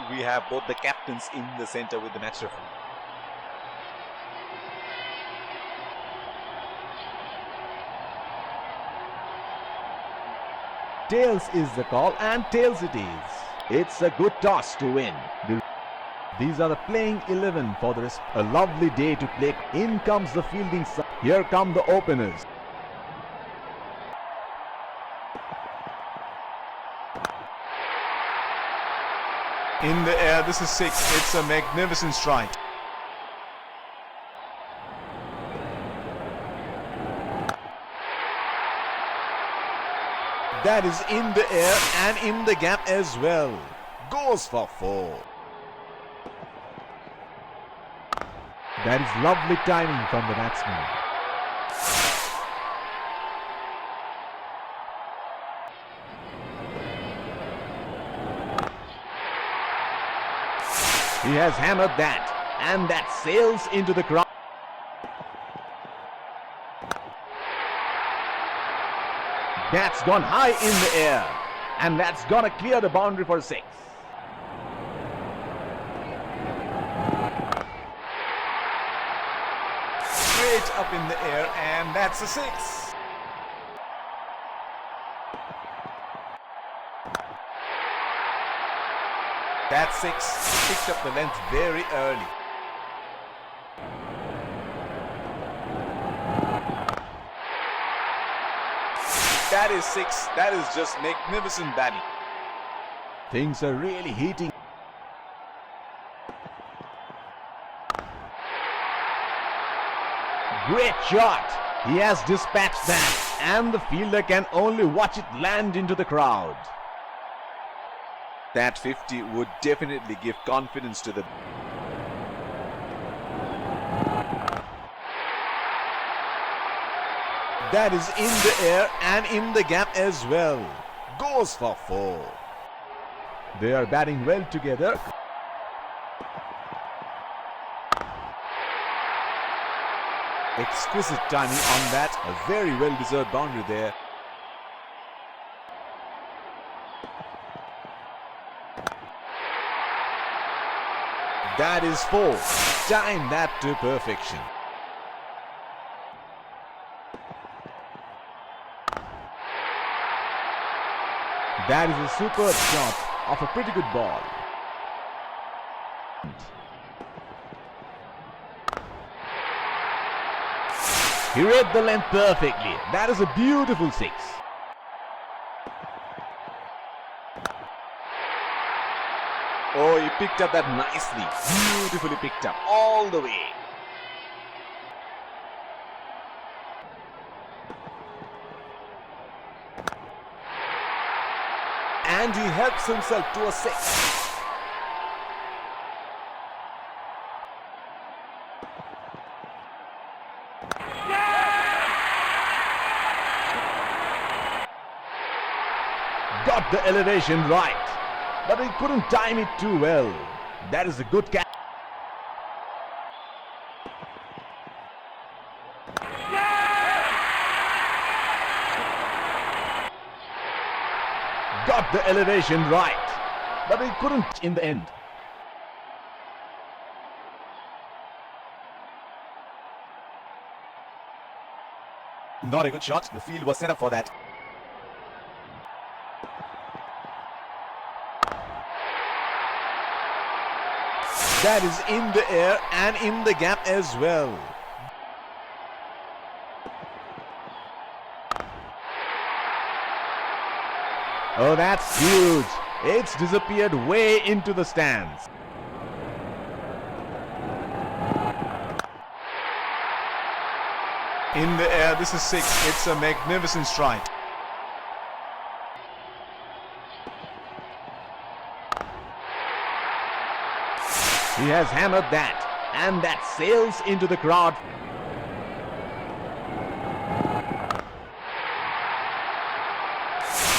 we have both the captains in the center with the match referee. Tails is the call, and tails it is. It's a good toss to win. These are the playing 11 for the rest. A lovely day to play. In comes the fielding side. Here come the openers. In the air, this is 6. It's a magnificent strike. That is in the air and in the gap as well. Goes for 4. That is lovely timing from the batsman. He has hammered that, and that sails into the crowd. That's gone high in the air, and that's gonna clear the boundary for 6. Straight up in the air, and that's a 6. That 6 picked up the length very early. That is 6. That is just magnificent batting. Things are really heating. Great shot. He has dispatched that, and the fielder can only watch it land into the crowd. That 50 would definitely give confidence to the... That is in the air and in the gap as well. Goes for 4. They are batting well together. Exquisite timing on that. A very well-deserved boundary there. That is 4. Time that to perfection. That is a superb shot of a pretty good ball. He read the length perfectly. That is a beautiful 6. Oh, he picked up that nicely. Beautifully picked up all the way. And he helps himself to a 6. Got the elevation right, but he couldn't time it too well. That is a good catch. Got the elevation right, but he couldn't in the end. Not a good shot. The field was set up for that. That is in the air and in the gap as well. Oh, that's huge. It's disappeared way into the stands. In the air, this is 6. It's a magnificent strike. He has hammered that, and that sails into the crowd.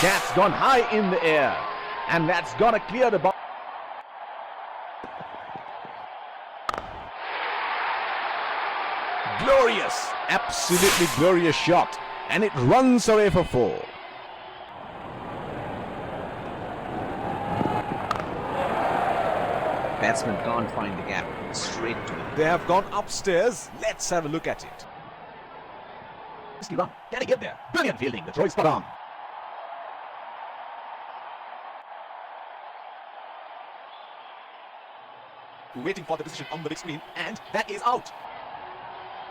That's gone high in the air, and that's gonna clear the ball. Glorious, absolutely glorious shot, and it runs away for 4. Batsman can't find the gap. Straight to it. They have gone upstairs. Let's have a look at it. Can he get there? Brilliant fielding. The throw is spot on. Waiting for the decision on the big screen, and that is out.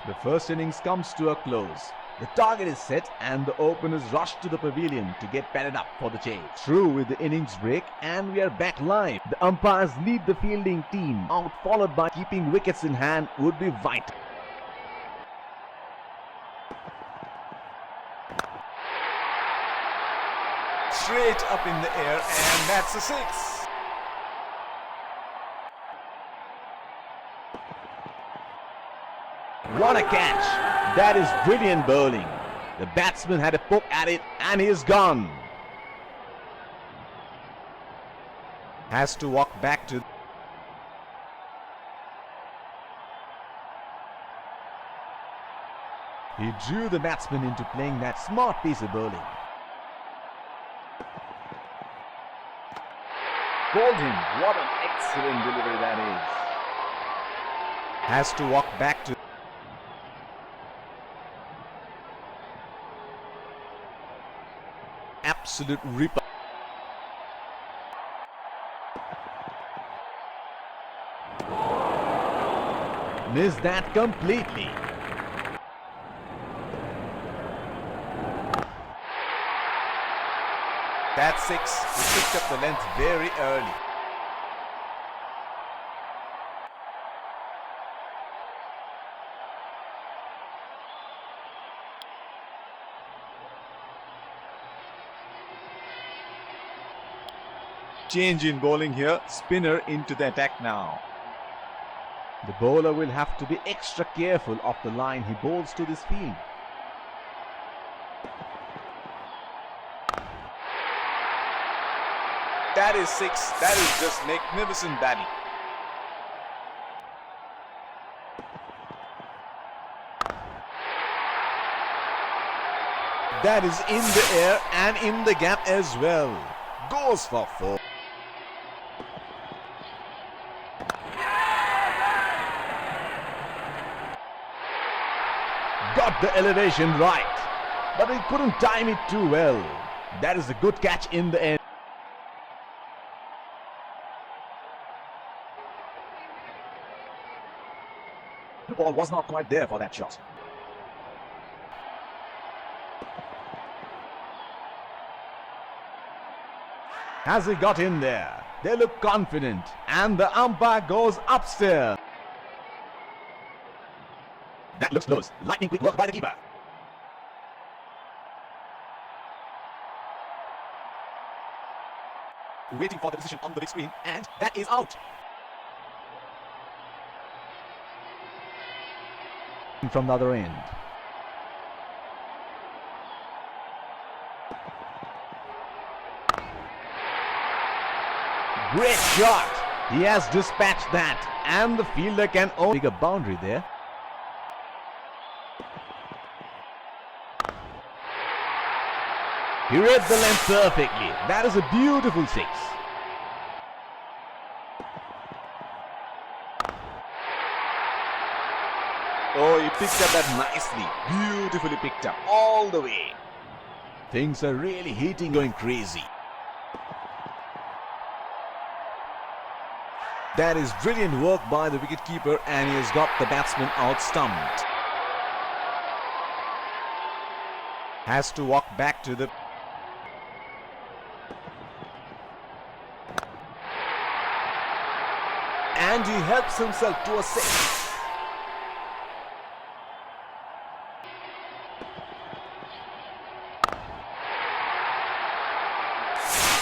The first innings comes to a close. The target is set and the openers rush to the pavilion to get padded up for the chase. Through with the innings break and we are back live. The umpires lead the fielding team out, followed by keeping wickets in hand would be vital. Straight up in the air, and that's a six. What a catch! That is brilliant bowling. The batsman had a poke at it and he is gone. Has to walk back to... He drew the batsman into playing that smart piece of bowling. Called him. What an excellent delivery that is. Has to walk back to... Absolute ripper. Missed that completely. That's six. He picked up the length very early. Change in bowling here. Spinner into the attack now. The bowler will have to be extra careful of the line he bowls to this field. That is six. That is just magnificent batting. That is in the air and in the gap as well. Goes for four. Got the elevation right, but he couldn't time it too well. That is a good catch in the end. The ball was not quite there for that shot. Has he got in there? They look confident and the umpire goes upstairs. That looks close. Lightning quick work by the keeper. Waiting for the decision on the big screen, and that is out. From the other end. Great shot. He has dispatched that, and the fielder can only make a boundary there. He read the length perfectly. That is a beautiful six. Oh, he picked up that nicely. Beautifully picked up all the way. Things are really heating, going crazy. That is brilliant work by the wicketkeeper, and he has got the batsman out stumped. Has to walk back to the... And he helps himself to a six.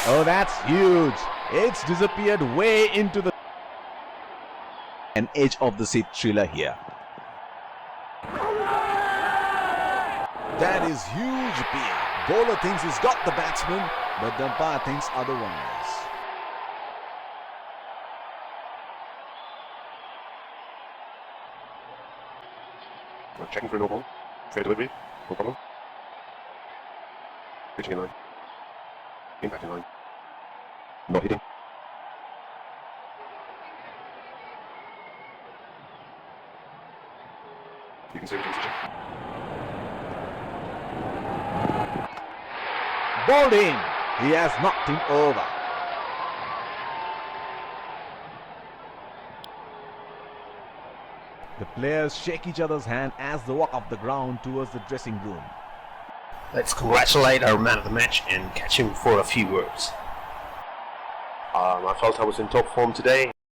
Oh, that's huge. It's disappeared way into the... An edge of the seat thriller here. That is huge appeal. Bowler thinks he's got the batsman, but the umpire thinks otherwise. Checking for no ball. Fair delivery. No problem. Pitching in line. Impact in line. Not hitting. You can save the decision. Balled in. He has knocked him over. The players shake each other's hand as they walk up the ground towards the dressing room. Let's congratulate our man of the match and catch him for a few words. I felt I was in top form today.